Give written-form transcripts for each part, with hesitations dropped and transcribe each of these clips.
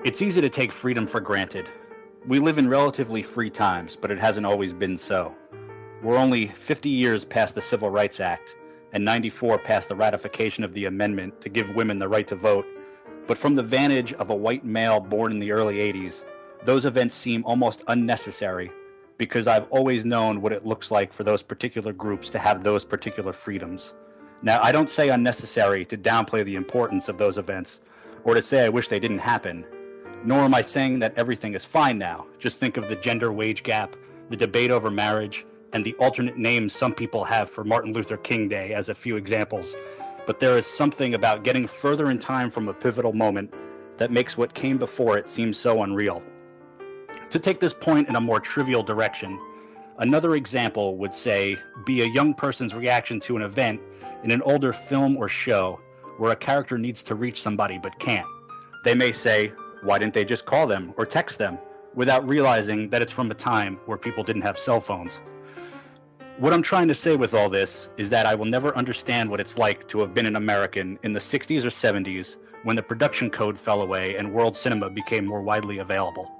It's easy to take freedom for granted. We live in relatively free times, but it hasn't always been so. We're only 50 years past the Civil Rights Act, and 94 past the ratification of the amendment to give women the right to vote. But from the vantage of a white male born in the early 80s, those events seem almost unnecessary, because I've always known what it looks like for those particular groups to have those particular freedoms. Now, I don't say unnecessary to downplay the importance of those events, or to say I wish they didn't happen. Nor am I saying that everything is fine now. Just think of the gender wage gap, the debate over marriage, and the alternate names some people have for Martin Luther King Day as a few examples. But there is something about getting further in time from a pivotal moment that makes what came before it seem so unreal. To take this point in a more trivial direction, another example would say be a young person's reaction to an event in an older film or show where a character needs to reach somebody but can't. They may say, why didn't they just call them or text them, without realizing that it's from a time where people didn't have cell phones. What I'm trying to say with all this is that I will never understand what it's like to have been an American in the 60s or 70s when the production code fell away and world cinema became more widely available.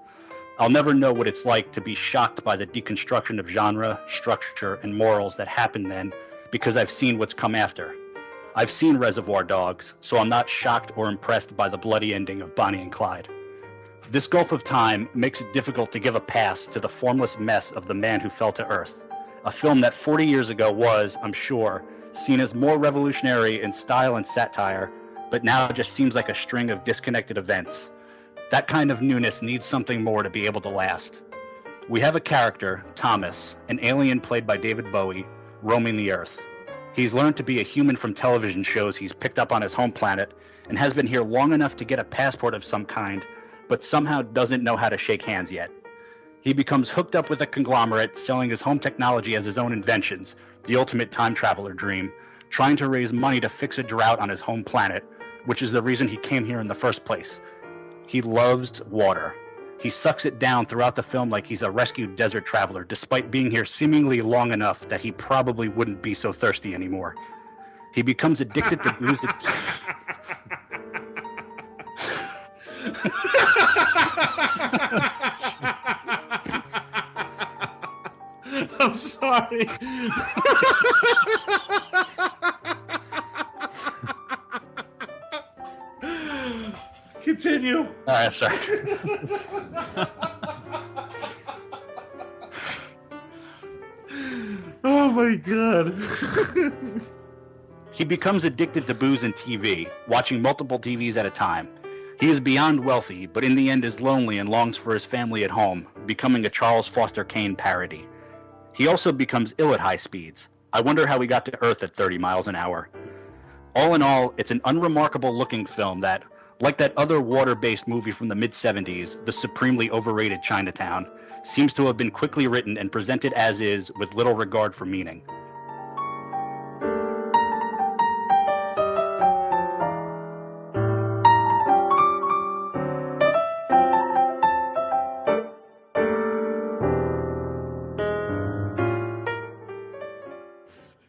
I'll never know what it's like to be shocked by the deconstruction of genre, structure, and morals that happened then, because I've seen what's come after. I've seen Reservoir Dogs, so I'm not shocked or impressed by the bloody ending of Bonnie and Clyde. This gulf of time makes it difficult to give a pass to the formless mess of The Man Who Fell to Earth, a film that 40 years ago was, I'm sure, seen as more revolutionary in style and satire, but now just seems like a string of disconnected events. That kind of newness needs something more to be able to last. We have a character, Thomas, an alien played by David Bowie, roaming the Earth. He's learned to be a human from television shows he's picked up on his home planet and has been here long enough to get a passport of some kind, but somehow doesn't know how to shake hands yet. He becomes hooked up with a conglomerate selling his home technology as his own inventions, the ultimate time traveler dream, trying to raise money to fix a drought on his home planet, which is the reason he came here in the first place. He loves water. He sucks it down throughout the film like he's a rescued desert traveler, despite being here seemingly long enough that he probably wouldn't be so thirsty anymore. He becomes addicted to booze. I'm sorry. Continue. All right, sorry. Oh my God. He becomes addicted to booze and TV, watching multiple TVs at a time. He is beyond wealthy, but in the end is lonely and longs for his family at home, becoming a Charles Foster Kane parody. He also becomes ill at high speeds. I wonder how he got to Earth at 30 miles an hour. All in all, it's an unremarkable looking film that, like that other water-based movie from the mid-70s, the supremely overrated Chinatown, seems to have been quickly written and presented as is with little regard for meaning.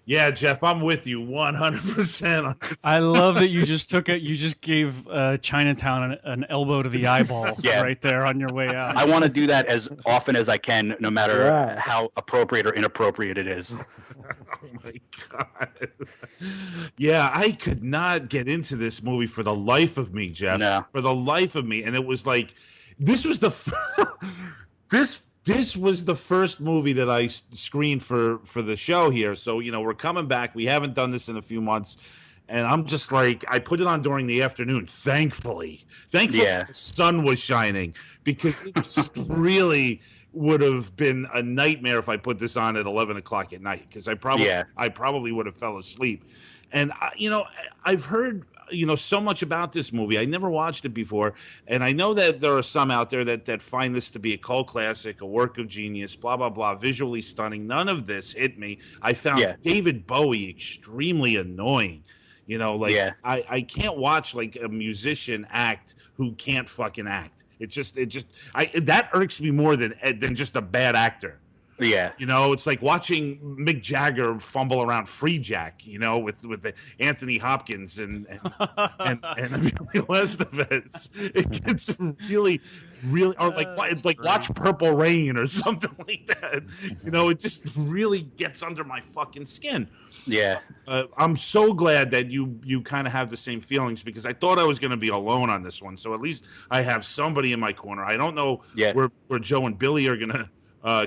Yeah, Jeff, I'm with you 100%. I love that you just took it. You just gave Chinatown an elbow to the eyeball right there on your way out. I want to do that as often as I can, no matter how appropriate or inappropriate it is. Oh my God. Yeah, I could not get into this movie for the life of me, Jeff. No. For the life of me. And it was like, this was the This was the first movie that I screened for the show here. So, you know, we're coming back. We haven't done this in a few months. And I'm just like, I put it on during the afternoon, thankfully. The sun was shining, because it really would have been a nightmare if I put this on at 11 o'clock at night, because I probably would have fell asleep. And, I've heard so much about this movie. I never watched it before, and I know that there are some out there that find this to be a cult classic, a work of genius, blah, blah, blah, visually stunning. None of this hit me. I found David Bowie extremely annoying. I can't watch like a musician act who can't fucking act. That irks me more than just a bad actor. Yeah. You know, it's like watching Mick Jagger fumble around Free Jack, you know, with the Anthony Hopkins and Emilio Estevez. It gets really, really, or like watch Purple Rain or something like that. You know, it just really gets under my fucking skin. Yeah. I'm so glad that you kind of have the same feelings, because I thought I was going to be alone on this one. So at least I have somebody in my corner. I don't know where Joe and Billy are going to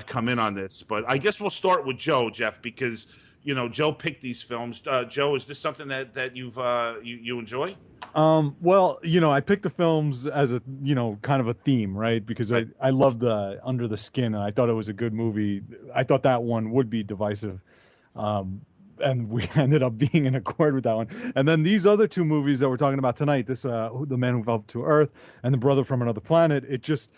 come in on this, but I guess we'll start with Joe, Jeff, because you know Joe picked these films. Joe, is this something that you enjoy? Well, you know, I picked the films as a, you know, kind of a theme, right? Because I loved Under the Skin, and I thought it was a good movie. I thought that one would be divisive, and we ended up being in accord with that one. And then these other two movies that we're talking about tonight, this The Man Who Fell to Earth and The Brother from Another Planet, it just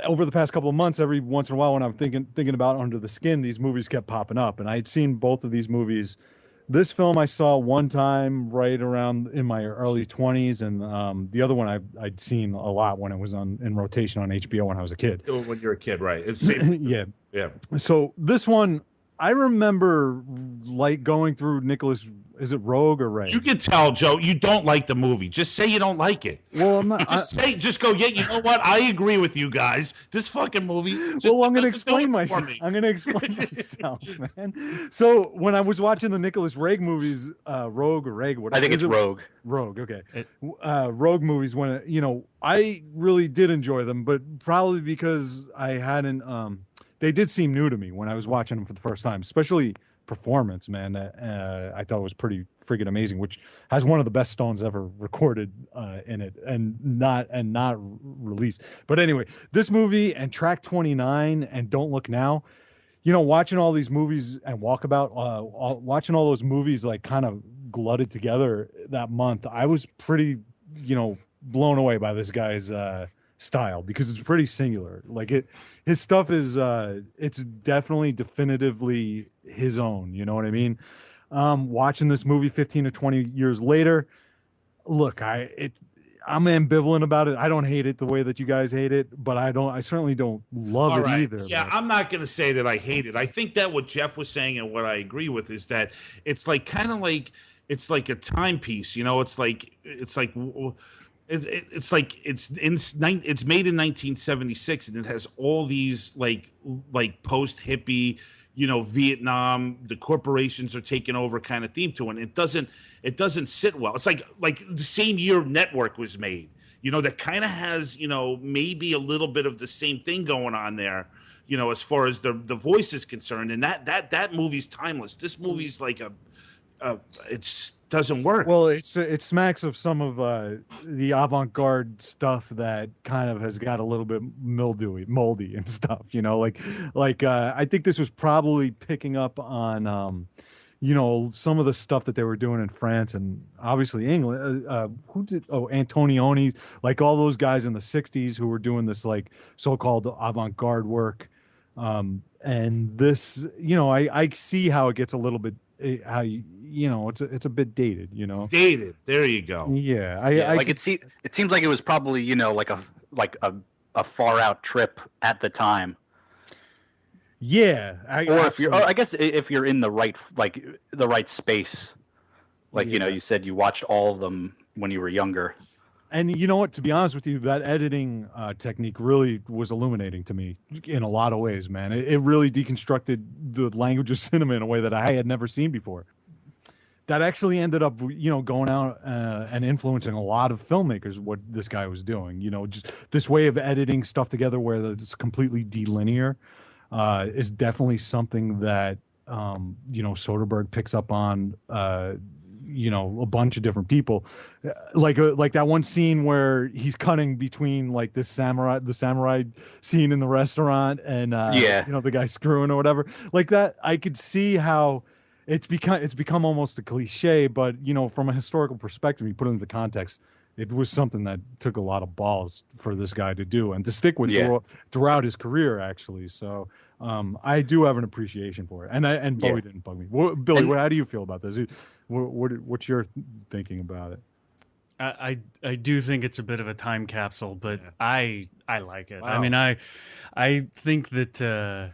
over the past couple of months, every once in a while when I'm thinking about Under the Skin, these movies kept popping up, and I had seen both of these movies. This film I saw one time right around in my early 20s, and the other one I'd seen a lot when it was in rotation on HBO when I was a kid. When you're a kid, right? It's yeah. So this one, I remember like going through Nicholas. Is it Rogue or Ray? You can tell, Joe, you don't like the movie. Just say you don't like it. Well, I'm not. Just go. Yeah, you know what? I agree with you guys. This fucking movie. Well, I'm going to explain myself. I'm going to explain myself, man. So when I was watching the Nicholas Roeg movies, Rogue or Roeg, whatever. I think it's Rogue. Rogue, okay. Rogue movies. When you know, I really did enjoy them, but probably because I hadn't. They did seem new to me when I was watching them for the first time, especially performance, man. I thought it was pretty freaking amazing, which has one of the best Stones ever recorded in it, and not released. But anyway, this movie and Track 29 and Don't Look Now, you know, watching all these movies and Walkabout, watching all those movies like kind of glutted together that month, I was pretty, you know, blown away by this guy's style, because it's pretty singular. Like his stuff is it's definitely definitively his own, you know what I mean? Watching this movie 15 to 20 years later, look, I'm ambivalent about it. I don't hate it the way that you guys hate it, but I certainly don't love it either. Yeah, but I'm not going to say that I hate it. I think that what Jeff was saying and what I agree with is that it's like kind of like it's like a timepiece, you know. It's made in 1976, and it has all these like post hippie, you know, Vietnam, the corporations are taking over kind of theme to it. And it doesn't sit well. It's like the same year Network was made, you know, that kind of has, you know, maybe a little bit of the same thing going on there, you know, as far as the voice is concerned. And that movie's timeless. This movie's like it's doesn't work. Well, it smacks of some of the avant-garde stuff that kind of has got a little bit moldy and stuff, you know, like I think this was probably picking up on you know, some of the stuff that they were doing in France and obviously England. Antonioni's, like all those guys in the 60s who were doing this like so-called avant-garde work. And this, you know, I see how it gets a little bit, how you know, it's a bit dated, you know. Dated. There you go. Yeah, it seems like it was probably, you know, like a far out trip at the time. Yeah, I guess if you're in the right space, like you know, you said you watched all of them when you were younger. And you know what? To be honest with you, that editing technique really was illuminating to me in a lot of ways, man. It really deconstructed the language of cinema in a way that I had never seen before. That actually ended up, you know, going out and influencing a lot of filmmakers, what this guy was doing. You know, just this way of editing stuff together where it's completely delinear is definitely something that, you know, Soderbergh picks up on, you know, a bunch of different people, like that one scene where he's cutting between like the samurai scene in the restaurant and you know, the guy screwing or whatever, like that. I could see how it's become almost a cliche, but you know, from a historical perspective, you put it into context, it was something that took a lot of balls for this guy to do and to stick with throughout his career, actually. So I do have an appreciation for it, and Bowie didn't bug me. Billy, how do you feel about this? What's your thinking about it? I do think it's a bit of a time capsule, but Yeah. I like it. Wow. I mean, I think that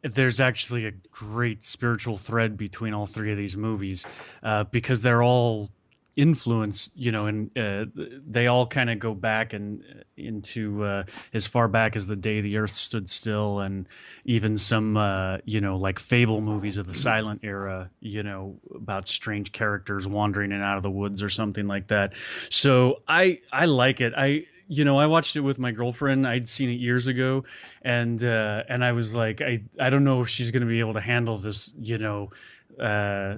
there's actually a great spiritual thread between all three of these movies, because they're all influenced, and they all kind of go back and into as far back as the day the earth stood still, and even some like fable movies of the silent era, about strange characters wandering in and out of the woods or something like that. So I like it. I watched it with my girlfriend. I'd seen it years ago, and I was like, I don't know if she's going to be able to handle this,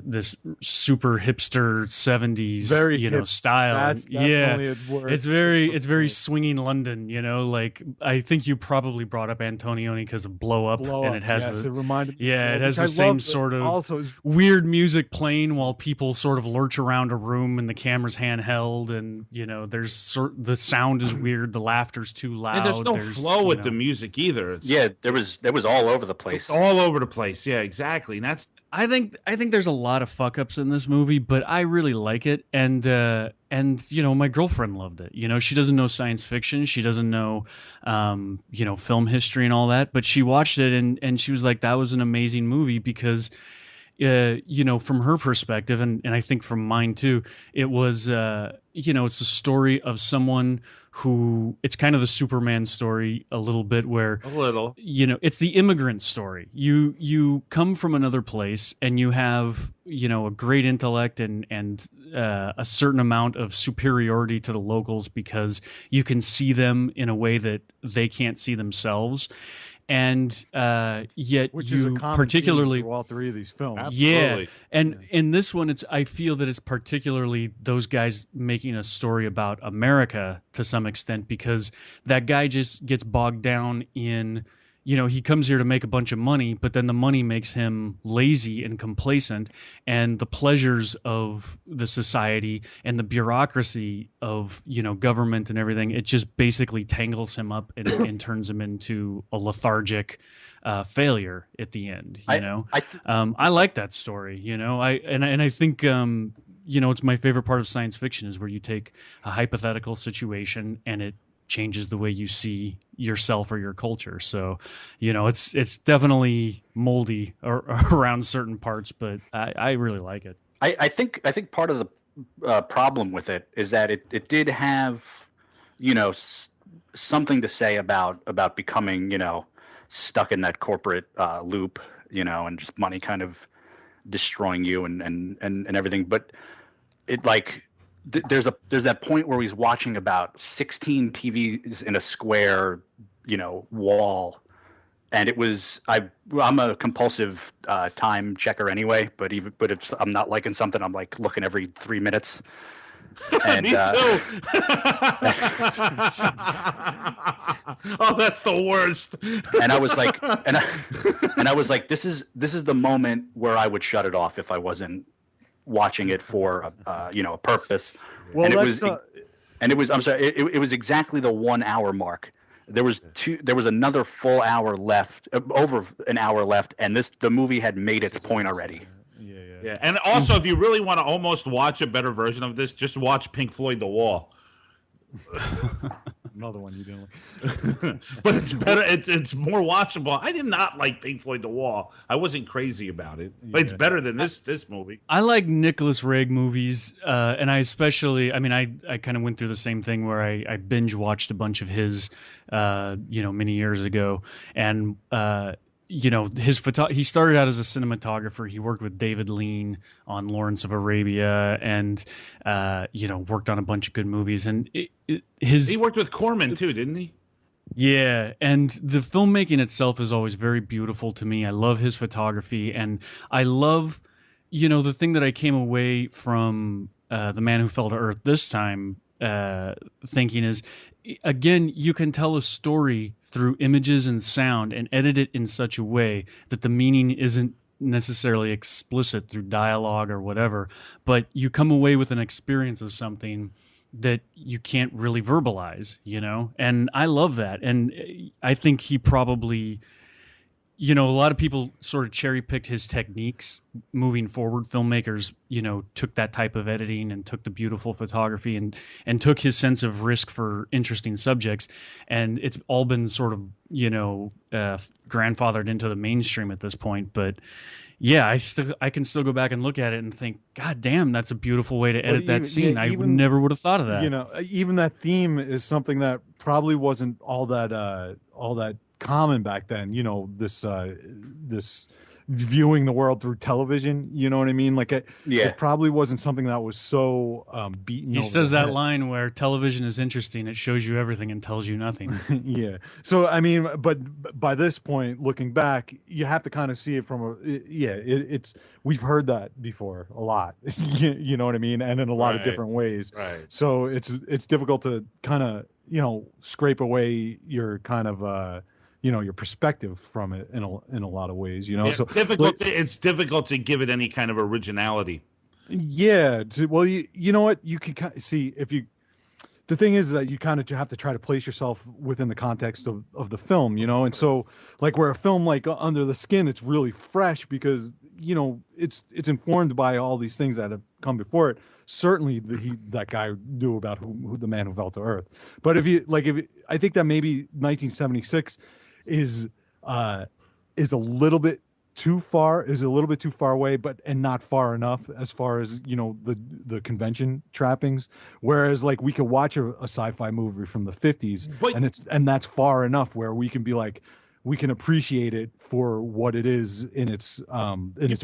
this super hipster 70s, Very hip style. That's definitely a word. It's very swinging London, like, I think you probably brought up Antonioni because of Blow Up, and it has it reminded me. it has the same sort of also weird music playing while people sort of lurch around a room and the camera's handheld, and there's the sound is weird, the laughter's too loud. And there's no flow with the music either. There was all over the place. All over the place. Yeah, exactly. And that's I think there's a lot of fuck ups in this movie, but I really like it, and my girlfriend loved it. She doesn't know science fiction, she doesn't know film history and all that, but she watched it and she was like, that was an amazing movie because from her perspective, and I think from mine too, it was it's a story of someone who, it's kind of the Superman story a little bit, where it's the immigrant story. You come from another place and you have a great intellect and a certain amount of superiority to the locals because you can see them in a way that they can't see themselves. And yet, which you is a common particularly theme through all three of these films. Absolutely. And in this one, I feel that it's particularly those guys making a story about America to some extent, because that guy just gets bogged down in, he comes here to make a bunch of money, but then the money makes him lazy and complacent, and the pleasures of the society and the bureaucracy of, government and everything, it just basically tangles him up and turns him into a lethargic failure at the end. I like that story. I think it's my favorite part of science fiction, is where you take a hypothetical situation and it changes the way you see yourself or your culture. So, it's definitely moldy around certain parts, but I really like it. I think part of the problem with it is that it did have, something to say about becoming, stuck in that corporate loop, and just money kind of destroying you and everything. But it there's that point where he's watching about 16 TVs in a square, wall, and it was I'm a compulsive time checker anyway, but if I'm not liking something, I'm like looking every 3 minutes. And, me too. Oh, that's the worst. And I was like, and I was like, this is the moment where I would shut it off if I wasn't watching it for a purpose. Well, and it was I'm sorry, it was exactly the 1 hour mark. There was another full hour left, over an hour left, and the movie had made its point already. Yeah. And also, if you really want to almost watch a better version of this, just watch Pink Floyd The Wall. Another one you didn't like. But it's better. It's more watchable. I did not like Pink Floyd The Wall. I wasn't crazy about it. But it's better than this movie. I like Nicholas Roeg movies, and I especially, I kind of went through the same thing where I binge watched a bunch of his, many years ago, and he started out as a cinematographer. He worked with David Lean on Lawrence of Arabia, and worked on a bunch of good movies. And he worked with Corman too, didn't he? Yeah, and the filmmaking itself is always very beautiful to me. I love his photography, and I love, the thing that I came away from The Man Who Fell to Earth this time thinking is, again, you can tell a story through images and sound and edit it in such a way that the meaning isn't necessarily explicit through dialogue or whatever, but you come away with an experience of something that you can't really verbalize, and I love that. And I think he probably, you know, a lot of people sort of cherry picked his techniques moving forward. Filmmakers, you know, took that type of editing and took the beautiful photography and took his sense of risk for interesting subjects. And it's all been sort of, you know, grandfathered into the mainstream at this point. But yeah, I can still go back and look at it and think, God damn, that's a beautiful way to edit that scene. I never would have thought of that. You know, even that theme is something that probably wasn't all that common back then. You know, this viewing the world through television. You know what I mean? Like it probably wasn't something that was so beaten. He says that line where television is interesting. It shows you everything and tells you nothing. Yeah. So I mean, but by this point, looking back, you have to kind of see it from it's we've heard that before a lot. You know what I mean? And in a lot of different ways. Right. So it's difficult to kind of, you know, scrape away your kind of you know, your perspective from it in a lot of ways, you know. It's difficult. It's difficult to give it any kind of originality. Yeah. Well, you know what, you can see if you. The thing is that you kind of have to try to place yourself within the context of the film, you know. And so, like, where a film like Under the Skin, it's really fresh because, you know, it's informed by all these things that have come before it. Certainly, that guy knew about who the man who fell to earth. But I think that maybe 1976 is a little bit too far away, and not far enough as far as, you know, the convention trappings. Whereas like we could watch a sci-fi movie from the 50s, and that's far enough where we can be like, we can appreciate it for what it is in its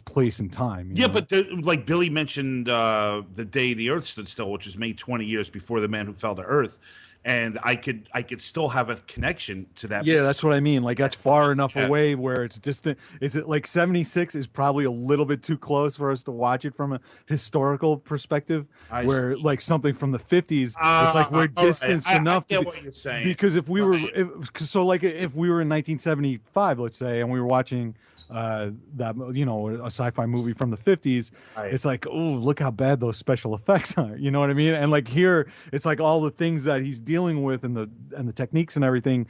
place and time. Yeah, know? But like Billy mentioned, The Day the Earth Stood Still, which was made 20 years before The Man Who Fell to Earth. And I could still have a connection to that. Yeah, that's what I mean. Like that's far enough away where it's distant. It's like 76 is probably a little bit too close for us to watch it from a historical perspective. Where like something from the 50s, it's like we're distanced enough. I get what you're saying. Because if we were, if we were in 1975, let's say, and we were watching that, you know, a sci-fi movie from the 50s, it's like, oh, look how bad those special effects are. You know what I mean? And like here, it's like all the things that he's dealing with and the techniques and everything,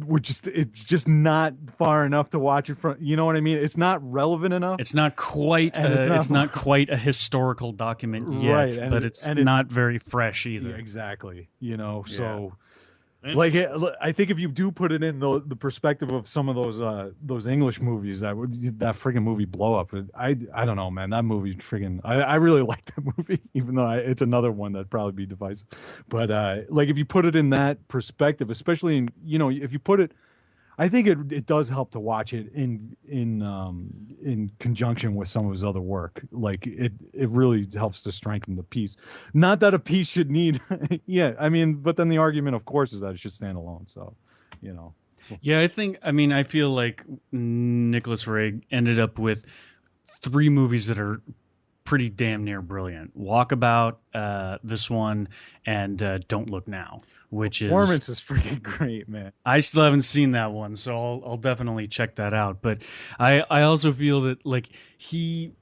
it's just not far enough to watch it from. You know what I mean? It's not relevant enough. It's not quite. It's not quite a historical document yet, right? But it's not very fresh either. Yeah, exactly. You know, so. Like I think if you do put it in the perspective of some of those English movies that friggin' movie Blow Up, I don't know, man, that movie friggin' I really like that movie, even though it's another one that'd probably be divisive. But like if you put it in that perspective, especially in, you know, if you put it, I think it does help to watch it in conjunction with some of his other work. Like it really helps to strengthen the piece. Not that a piece should need, yeah. I mean, but then the argument, of course, is that it should stand alone. So, you know. Yeah, I feel like Nicholas Ray ended up with 3 movies that are pretty damn near brilliant. Walkabout, this one, and Don't Look Now. Which performance is freaking great, man. I still haven't seen that one, so I'll definitely check that out. But I also feel that like he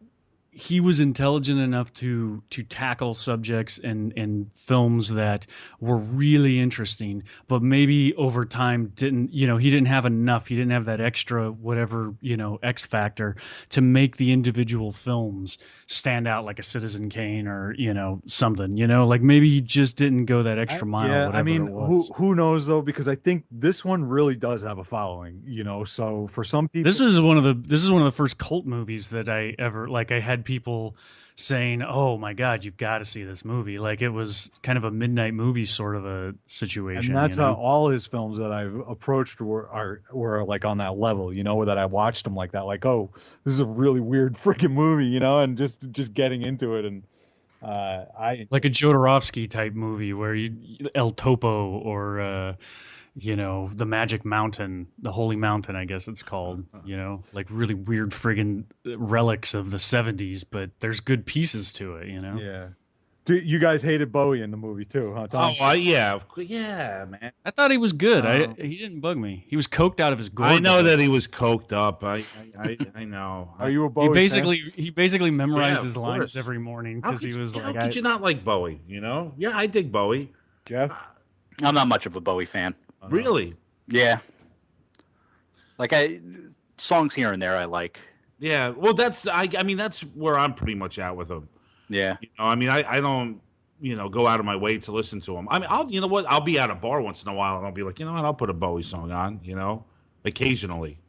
was intelligent enough to tackle subjects in films that were really interesting, but maybe over time he didn't have enough. He didn't have that extra whatever, you know, X factor to make the individual films stand out like a Citizen Kane or, you know, something, you know, like maybe he just didn't go that extra mile. Yeah, I mean, who knows though, because I think this one really does have a following, you know. So for some people, this is one of the first cult movies that I ever like. I had people saying, "Oh my God, you've got to see this movie!" Like it was kind of a midnight movie sort of a situation. And that's how all his films that I've approached were like on that level, you know, that I watched them like that, like, oh, this is a really weird freaking movie, you know, and just getting into it, and I like a Jodorowsky type movie where El Topo or you know, the Magic Mountain, the Holy Mountain, I guess it's called, you know, like really weird friggin' relics of the 70s, but there's good pieces to it, you know? Yeah. You guys hated Bowie in the movie too, huh, Tom? Oh, yeah. Yeah, man. I thought he was good. He didn't bug me. He was coked out of his gourd. I know that he was coked up. I know. Are you a Bowie He basically memorized his lines every morning because he was how could you not like Bowie, you know? Yeah, I dig Bowie. Jeff? I'm not much of a Bowie fan. Really? Yeah. Like songs here and there I like. Yeah, well, I mean, that's where I'm pretty much at with them. Yeah. I mean, I don't, go out of my way to listen to them. I mean, you know what? I'll be at a bar once in a while, and I'll be like, you know what? I'll put a Bowie song on, occasionally.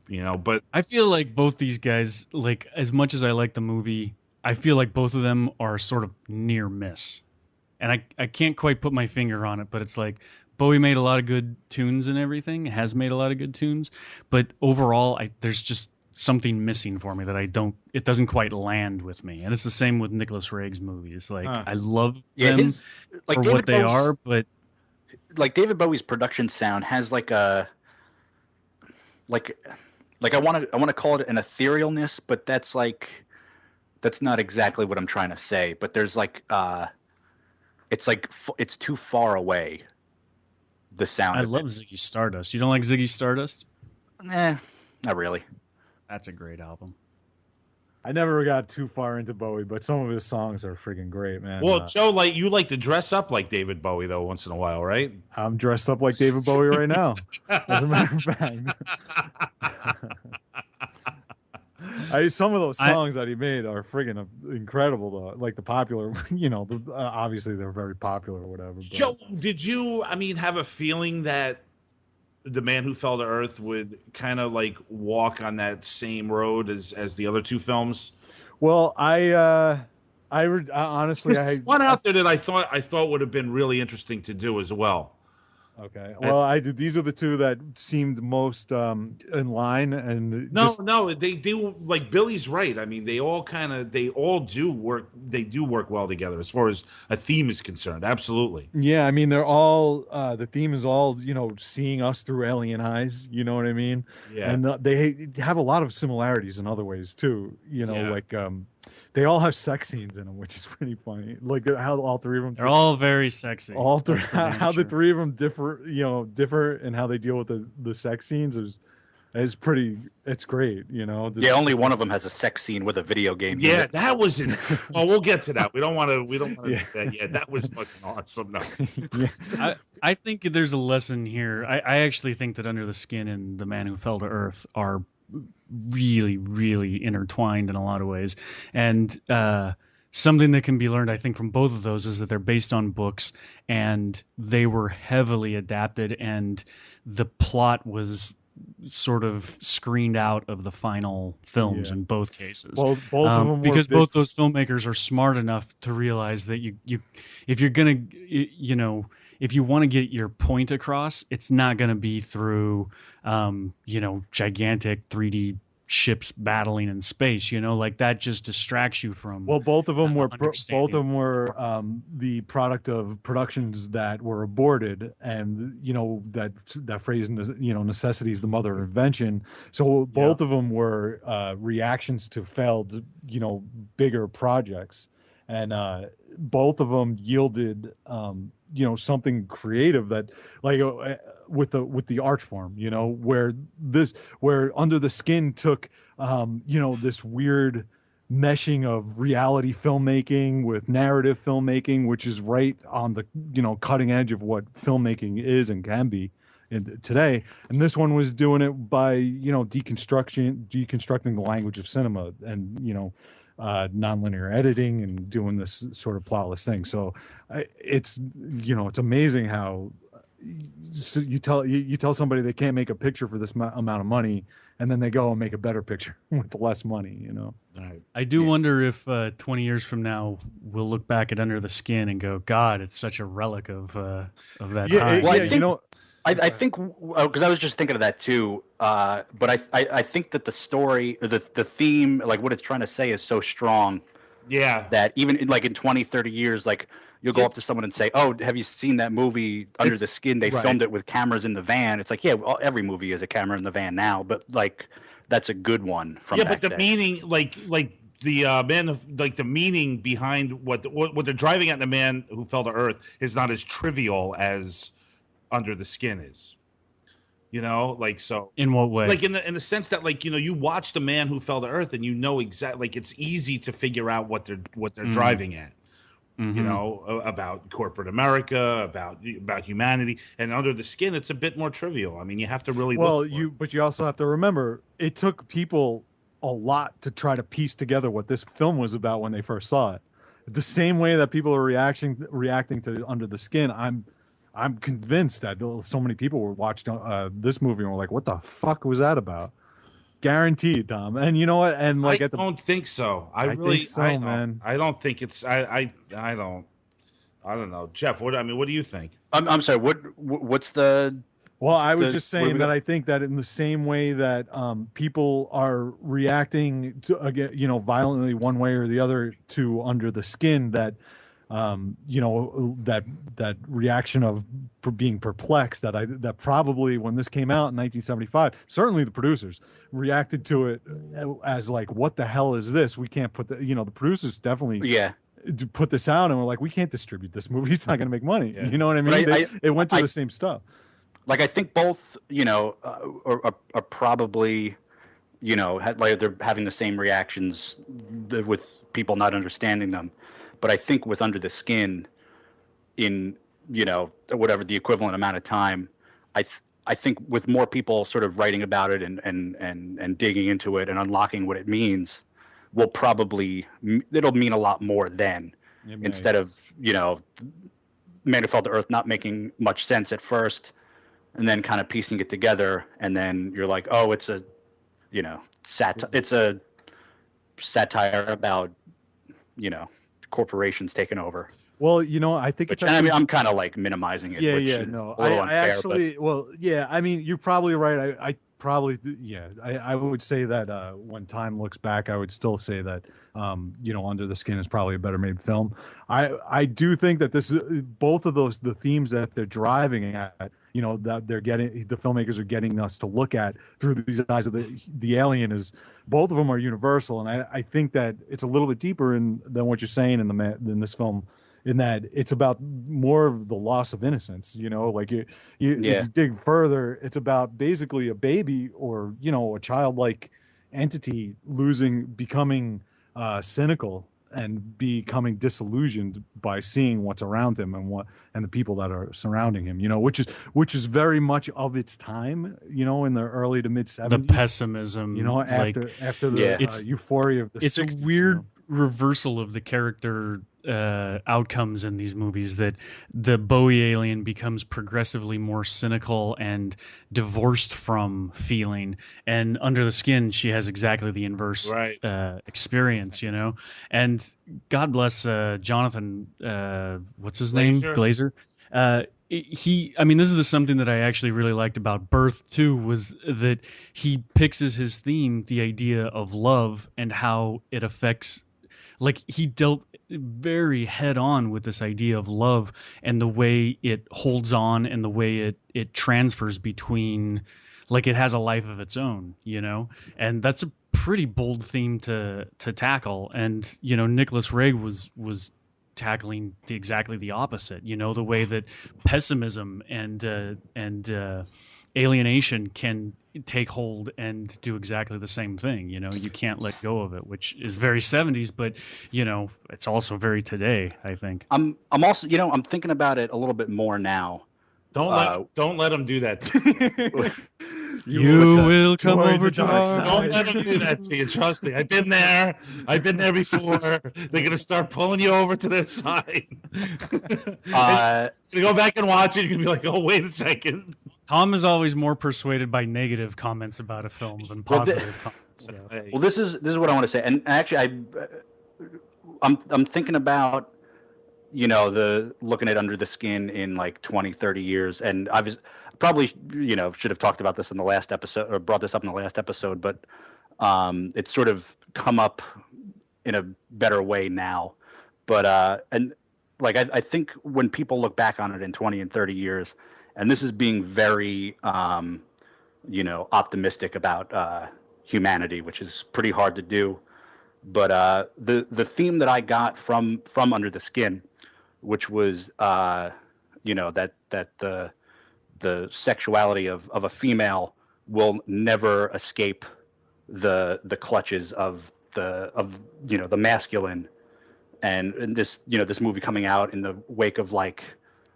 But I feel like both these guys, like as much as I like the movie, I feel like both of them are sort of near miss. And I can't quite put my finger on it, but it's like Bowie made a lot of good tunes and everything, has made a lot of good tunes, but overall there's just something missing for me that it doesn't quite land with me. And it's the same with Nicholas Roeg's movies. Like I love them for David what they Bowie's, are, but like David Bowie's production sound has like I want to call it an etherealness, but that's not exactly what I'm trying to say. But there's it's too far away. The sound. I love Ziggy Stardust. You don't like Ziggy Stardust? Not really. That's a great album. I never got too far into Bowie, but some of his songs are freaking great, man. Well, Joe, you like to dress up like David Bowie though once in a while, right? I'm dressed up like David Bowie right now. As a matter of fact. Some of those songs that he made are friggin' incredible, though. Like the popular, obviously they're very popular or whatever. But. Joe, did you, have a feeling that The Man Who Fell to Earth would kind of like walk on that same road as the other two films? Well, I honestly, one out there that I thought would have been really interesting to do as well. Okay. Well, these are the two that seemed most in line, and no, they do. Like Billy's right. I mean, they all do work. They do work well together as far as a theme is concerned. Absolutely. Yeah, I mean, they're all the theme is all seeing us through alien eyes. You know what I mean? Yeah. And they have a lot of similarities in other ways too. Like they all have sex scenes in them, which is pretty funny. Like how all three of them. They're all very sexy. All three, how the three of them differ, and how they deal with the sex scenes is pretty. It's great, Yeah, only one of them has a sex scene with a video game. Yeah, that was it. Well, we'll get to that. We don't want to. Yeah. Do that. Yeah, that was fucking awesome. No. Yeah. I think there's a lesson here. I actually think that Under the Skin and The Man Who Fell to Earth are really, really intertwined in a lot of ways. And something that can be learned, I think, from both of those is that they're based on books and they were heavily adapted, and the plot was sort of screened out of the final films in both cases. Well, both of them because both those filmmakers are smart enough to realize that if you're gonna, if you want to get your point across, it's not going to be through, gigantic 3D ships battling in space. Like that just distracts you from. Well, both of them were the product of productions that were aborted, and that phrase, necessity is the mother of invention. So both of them were reactions to failed, bigger projects, and both of them yielded. Something creative that like with the art form, where Under the Skin took this weird meshing of reality filmmaking with narrative filmmaking, which is right on the cutting edge of what filmmaking is and can be today. And this one was doing it by deconstructing the language of cinema and nonlinear editing and doing this sort of plotless thing. So it's amazing how you tell somebody they can't make a picture for this amount of money, and then they go and make a better picture with less money. I do wonder if 20 years from now we'll look back at Under the Skin and go, God, it's such a relic of that time. Well, I think because I was just thinking of that too, but I think that the story, the theme, like what it's trying to say is so strong, that even in 20, 30 years, like you'll go up to someone and say, "Oh, have you seen that movie Under the Skin? They filmed it with cameras in the van." It's like, yeah, well, every movie is a camera in the van now, but like that's a good one from back but the then. meaning, like the the meaning behind what they're driving at in The Man Who Fell to Earth is not as trivial as Under the Skin is, so in what way? Like in the sense that you watch The Man Who Fell to Earth and exactly, like it's easy to figure out what they're driving at, you know, about corporate America, about humanity, and Under the Skin, it's a bit more trivial. I mean, you have to really look for it. But you also have to remember it took people a lot to try to piece together what this film was about when they first saw it. The same way that people are reacting to Under the Skin, I'm convinced that so many people were watching this movie and were like, "What the fuck was that about?" Guaranteed, Tom. And you know what? And like, I don't think so. I think so, man. I don't think it's. I don't. I don't know, Jeff. What do you think? I'm sorry. What's the? Well, I was just saying that I think that in the same way that people are reacting to, again, you know, violently one way or the other to Under the Skin, that you know, that reaction of being perplexed, that probably when this came out in 1975, certainly the producers reacted to it as like, what the hell is this? We can't put the, you know, the producers definitely put this out and we're like, we can't distribute this movie. It's not going to make money. You know what I mean? It went through the same stuff. Like, I think both, you know, are probably, you know, like they're having the same reactions with people not understanding them. But I think with Under the Skin, in, you know, whatever the equivalent amount of time, I think with more people sort of writing about it and digging into it and unlocking what it means, it'll mean a lot more then, instead of, you know, Man Who Fell to Earth not making much sense at first, and then kind of piecing it together, and then you're like, oh, it's a, you know, it's a satire about, you know, corporations taking over. Well, you know, I think it's actually, I mean, I'm kind of like minimizing it. Yeah, no, I actually, but... well, yeah, I mean, you're probably right. I probably, yeah, I would say that when time looks back, I would still say that, you know, Under the Skin is probably a better made film. I do think that this, both of those, the themes that they're driving at, you know, that the filmmakers are getting us to look at through these eyes of the alien, is both of them are universal, and I think that it's a little bit deeper than what you're saying in this film, in that it's about more of the loss of innocence. You know, like if you dig further, it's about basically a baby, or, you know, a childlike entity becoming cynical and becoming disillusioned by seeing what's around him and the people that are surrounding him, you know, which is very much of its time, you know, in the early to mid 70s. The pessimism, you know, after the euphoria of the 60s. It's a weird reversal of the character outcomes in these movies, that the Bowie alien becomes progressively more cynical and divorced from feeling, and Under the Skin, she has exactly the inverse experience, you know. And God bless Jonathan, what's his name, Glazer. I mean, this is something that I actually really liked about Birth too, was that he picks as his theme the idea of love and how it affects, like, he dealt very head on with this idea of love and the way it holds on and the way it transfers between, like, it has a life of its own, you know. And that's a pretty bold theme to tackle. And, you know, Nicholas Ray was tackling exactly the opposite, you know, the way that pessimism and alienation can take hold and do exactly the same thing. You know, you can't let go of it, which is very 70s, but, you know, it's also very today, I think. I'm also, you know, I'm thinking about it a little bit more now. Don't let him do that. You will come over to our... Don't let him do that to you. Trust me. I've been there before. They're gonna start pulling you over to their side. So go back and watch it. You're gonna be like, oh, wait a second. Tom is always more persuaded by negative comments about a film than positive comments. So. Well, this is what I want to say, and actually, I'm thinking about, you know, looking at Under the Skin in like 20, 30 years, and I was probably, you know, should have talked about this in the last episode, or brought this up in the last episode, but it's sort of come up in a better way now. But and like I think when people look back on it in 20 and 30 years, and this is being very, you know, optimistic about humanity, which is pretty hard to do. But the theme that I got from Under the Skin, which was, you know, that the sexuality of a female will never escape the clutches of you know, the masculine, and this, this movie coming out in the wake of like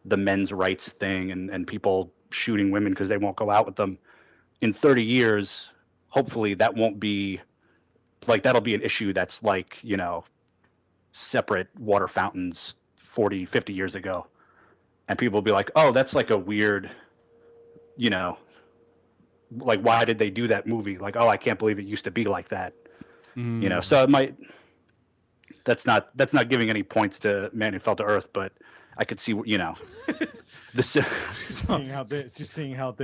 the men's rights thing and people shooting women because they won't go out with them. In 30 years, hopefully that won't be like, that'll be an issue that's like, separate water fountains 40, 50 years ago. And people will be like, oh, that's like a weird, like, why did they do that movie? Like, oh, I can't believe it used to be like that. So it might, that's not giving any points to Man Who Fell to Earth, but I could see, this seeing how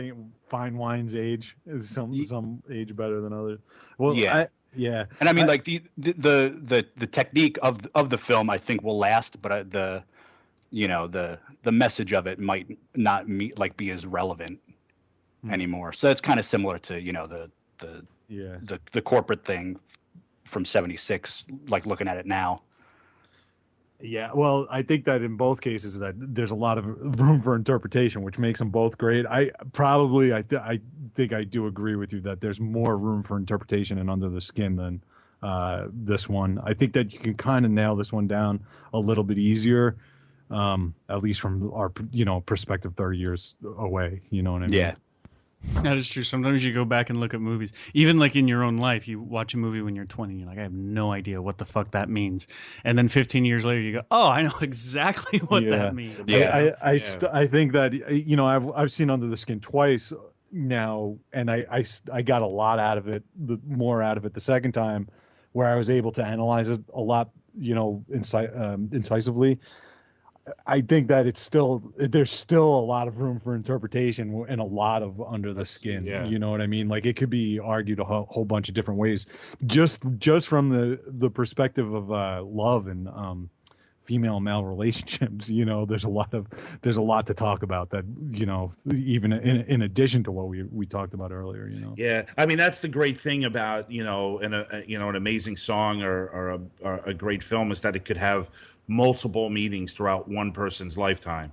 fine wines age is some age better than others. Well, yeah. And I mean, like the technique of the film, I think will last, but the message of it might not be as relevant anymore. So it's kind of similar to, the corporate thing from 76, like looking at it now. Yeah, well, I think that in both cases that there's a lot of room for interpretation, which makes them both great. I think I do agree with you that there's more room for interpretation in Under the Skin than this one. I think that you can kind of nail this one down a little bit easier, at least from our perspective 30 years away. You know what I mean? Yeah. That is true. Sometimes you go back and look at movies, even like in your own life, you watch a movie when you're 20, you're like, I have no idea what the fuck that means. And then 15 years later, you go, oh, I know exactly what that means. Yeah. I think that, I've seen Under the Skin twice now, and I got a lot out of it, more out of it the second time, where I was able to analyze it a lot, incisively. I think that there's still a lot of room for interpretation and a lot of Under the Skin. Yeah. You know what I mean? Like, it could be argued a whole bunch of different ways, just from the perspective of love and female and male relationships. There's a lot to talk about that. Even in addition to what we talked about earlier. Yeah, I mean, that's the great thing about an amazing song or a great film is that it could have multiple meanings throughout one person's lifetime,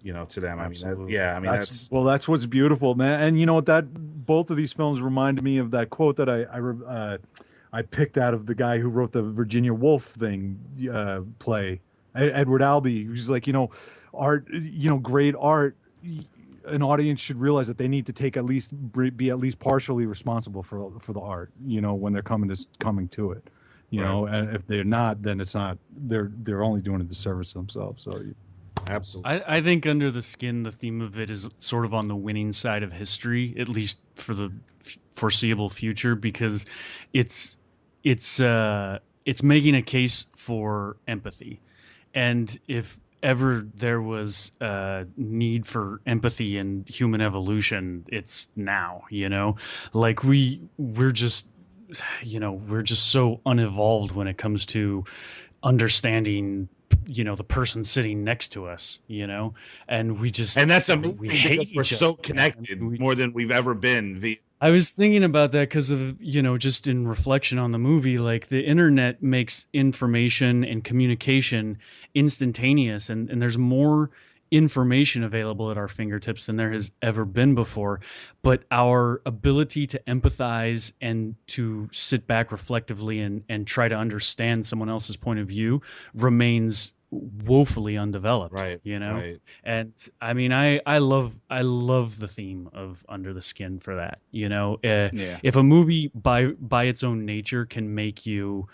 to them. Absolutely. That's that's what's beautiful, man. And you know what, that both of these films reminded me of that quote that I picked out of the guy who wrote the Virginia Woolf thing play, Edward Albee, who's like, art, great art, an audience should realize that they need to be at least partially responsible for the art, when they're coming to it. And if they're not, then it's not. They're only doing a disservice to themselves. So, absolutely. I think Under the Skin, the theme of it is sort of on the winning side of history, at least for the foreseeable future, because it's making a case for empathy, and if ever there was a need for empathy in human evolution, it's now. Like we're just so unevolved when it comes to understanding, the person sitting next to us, and that's amazing because we're so connected more than we've ever been. I was thinking about that because of, just in reflection on the movie, like the internet makes information and communication instantaneous, and there's more information available at our fingertips than there has ever been before, but our ability to empathize and to sit back reflectively and try to understand someone else's point of view remains woefully undeveloped. Right. Right. And I mean, I love the theme of Under the Skin for that. If a movie by its own nature can make you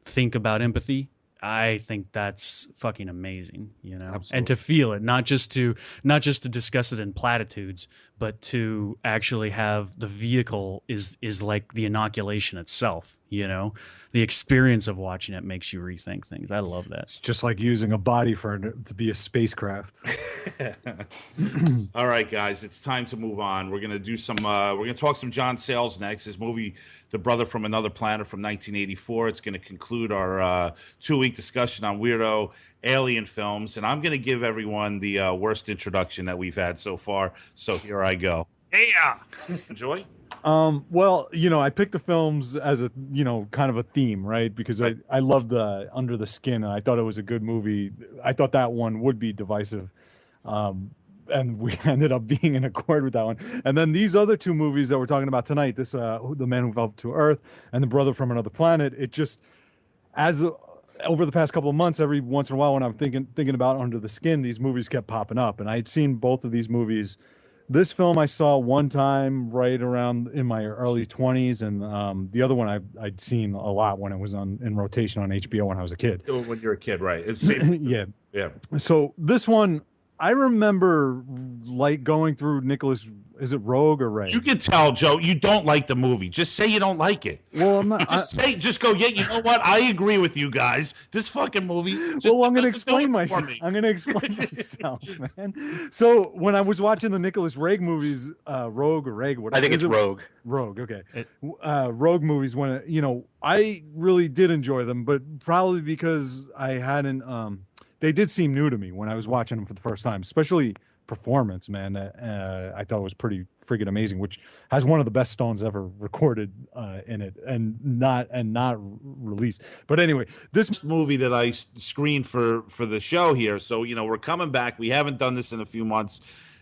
think about empathy, I think that's fucking amazing, Absolutely. And to feel it, not just to discuss it in platitudes, but to actually have the vehicle is like the inoculation itself, the experience of watching it makes you rethink things. I love that. It's just like using a body to be a spacecraft. All right, guys, it's time to move on. We're gonna do we're gonna talk some John Sayles next. His movie, The Brother from Another Planet from 1984. It's gonna conclude our 2-week discussion on weirdo alien films, and I'm gonna give everyone the worst introduction that we've had so far. So here I go. Yeah. Enjoy. Well, I picked the films as a, kind of a theme, right? Because I loved Under the Skin, and I thought it was a good movie. I thought that one would be divisive. And we ended up being in accord with that one. And then these other two movies that we're talking about tonight, The Man Who Fell to Earth and The Brother from Another Planet, it just, over the past couple of months, every once in a while when I'm thinking about Under the Skin, these movies kept popping up, and I had seen both of these movies. This film I saw one time right around in my early 20s, and the other one I'd seen a lot when it was in rotation on HBO when I was a kid. When you're a kid, right? It's yeah. So this one, I remember like going through Nicholas. Is it Rogue or Ray? You can tell, Joe, you don't like the movie. Just say you don't like it. Well, I'm not. Just go. Yeah, you know what? I agree with you guys. This fucking movie. Well, I'm going to explain myself. I'm going to explain myself, man. So when I was watching the Nicholas Roeg movies, Rogue or Reg, whatever. I think it's Rogue. Rogue, okay. Rogue movies. When I really did enjoy them, but probably because I hadn't. They did seem new to me when I was watching them for the first time, especially performance, man. I thought it was pretty friggin' amazing, which has one of the best Stones ever recorded in it, and not released. But anyway, this movie that I screened for the show here, so we're coming back. We haven't done this in a few months,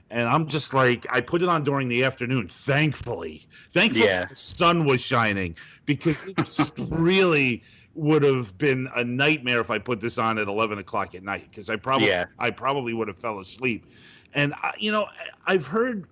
and I'm just like, I put it on during the afternoon. Thankfully, the sun was shining, because it just really would have been a nightmare if I put this on at 11 o'clock at night, because I probably would have fell asleep. And I've heard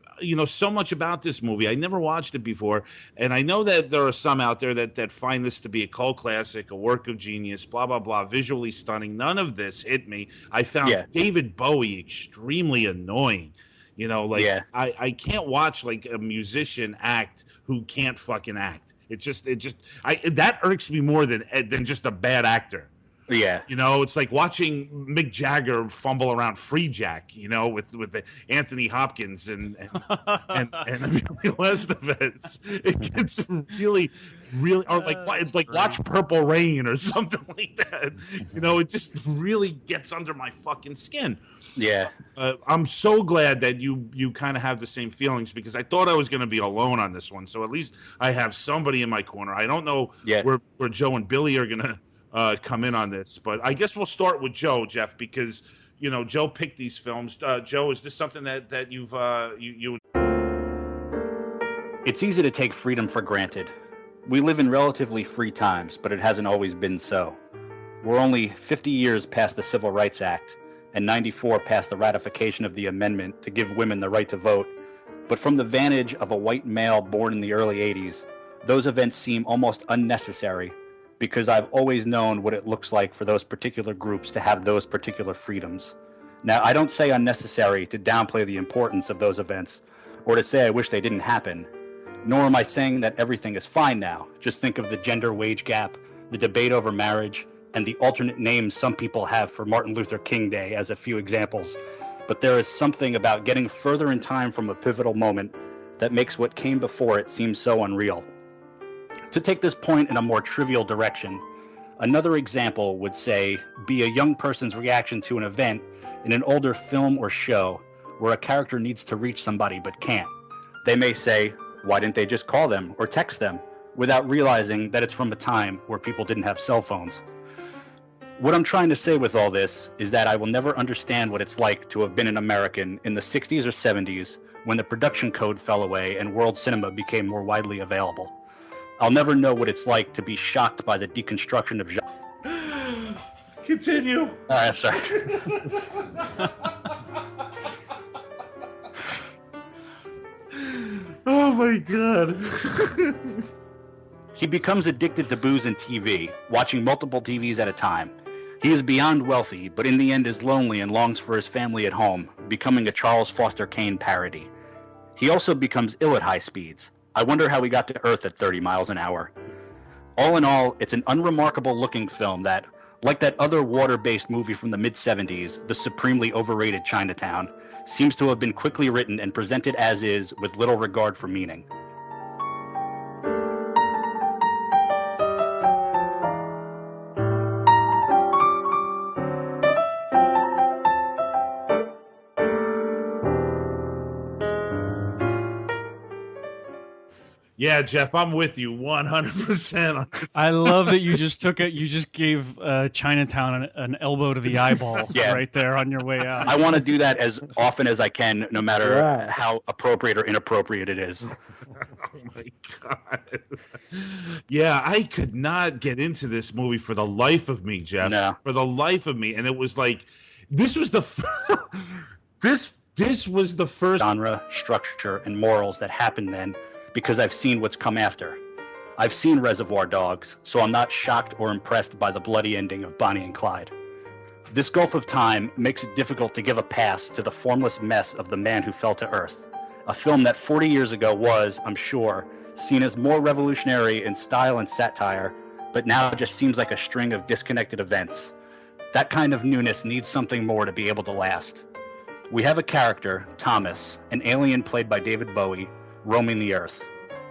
so much about this movie. I never watched it before, and I know that there are some out there that find this to be a cult classic, a work of genius, blah blah blah, visually stunning. None of this hit me. I found David Bowie extremely annoying. I can't watch like a musician act who can't fucking act. That irks me more than just a bad actor. Yeah. It's like watching Mick Jagger fumble around Free Jack, with the Anthony Hopkins and Emilio Estevez. It gets really, or like watch Purple Rain or something like that. It just really gets under my fucking skin. Yeah. I'm so glad that you kind of have the same feelings, because I thought I was going to be alone on this one. So at least I have somebody in my corner. I don't know where Joe and Billy are going to come in on this, but I guess we'll start with Joe, Jeff, because Joe picked these films. Joe, is this something that you've you? It's easy to take freedom for granted. We live in relatively free times, but it hasn't always been so. We're only 50 years past the Civil Rights Act, and 94 past the ratification of the amendment to give women the right to vote. But from the vantage of a white male born in the early 80s, those events seem almost unnecessary, because I've always known what it looks like for those particular groups to have those particular freedoms. Now, I don't say unnecessary to downplay the importance of those events, or to say I wish they didn't happen, nor am I saying that everything is fine now. Just think of the gender wage gap, the debate over marriage, and the alternate names some people have for Martin Luther King Day as a few examples. But there is something about getting further in time from a pivotal moment that makes what came before it seem so unreal. To take this point in a more trivial direction, another example would say be a young person's reaction to an event in an older film or show where a character needs to reach somebody but can't. They may say, why didn't they just call them or text them, without realizing that it's from a time where people didn't have cell phones. What I'm trying to say with all this is that I will never understand what it's like to have been an American in the 60s or 70s when the production code fell away and world cinema became more widely available. I'll never know what it's like to be shocked by the deconstruction of genre. Continue. I'm sorry. Oh my God. He becomes addicted to booze and TV, watching multiple TVs at a time. He is beyond wealthy, but in the end is lonely and longs for his family at home, becoming a Charles Foster Kane parody. He also becomes ill at high speeds. I wonder how he got to Earth at 30 miles an hour. All in all, it's an unremarkable looking film that, like that other water-based movie from the mid-70s, the supremely overrated Chinatown, seems to have been quickly written and presented as is with little regard for meaning. Yeah, Jeff, I'm with you 100%. I love that you just took it. You just gave Chinatown an elbow to the eyeball right there on your way out. I want to do that as often as I can, no matter how appropriate or inappropriate it is. my God. Yeah, I could not get into this movie for the life of me, Jeff. No. For the life of me. And it was like, this was the this was the first genre, structure, and morals that happened then, because I've seen what's come after. I've seen Reservoir Dogs, so I'm not shocked or impressed by the bloody ending of Bonnie and Clyde. This gulf of time makes it difficult to give a pass to the formless mess of The Man Who Fell to Earth, a film that 40 years ago was, I'm sure, seen as more revolutionary in style and satire, but now just seems like a string of disconnected events. That kind of newness needs something more to be able to last. We have a character, Thomas, an alien played by David Bowie, roaming the Earth.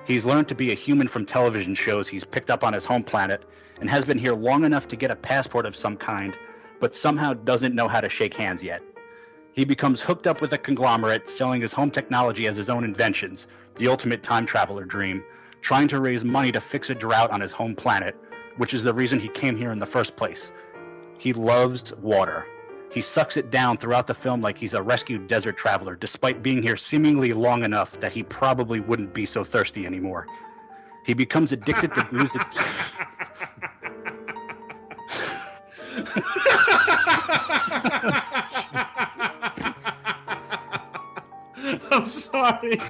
He's learned to be a human from television shows he's picked up on his home planet and has been here long enough to get a passport of some kind, but somehow doesn't know how to shake hands yet. He becomes hooked up with a conglomerate selling his home technology as his own inventions, the ultimate time traveler dream, trying to raise money to fix a drought on his home planet, which is the reason he came here in the first place. He loves water. He sucks it down throughout the film like he's a rescued desert traveler, despite being here seemingly long enough that he probably wouldn't be so thirsty anymore. He becomes addicted to booze. I'm sorry.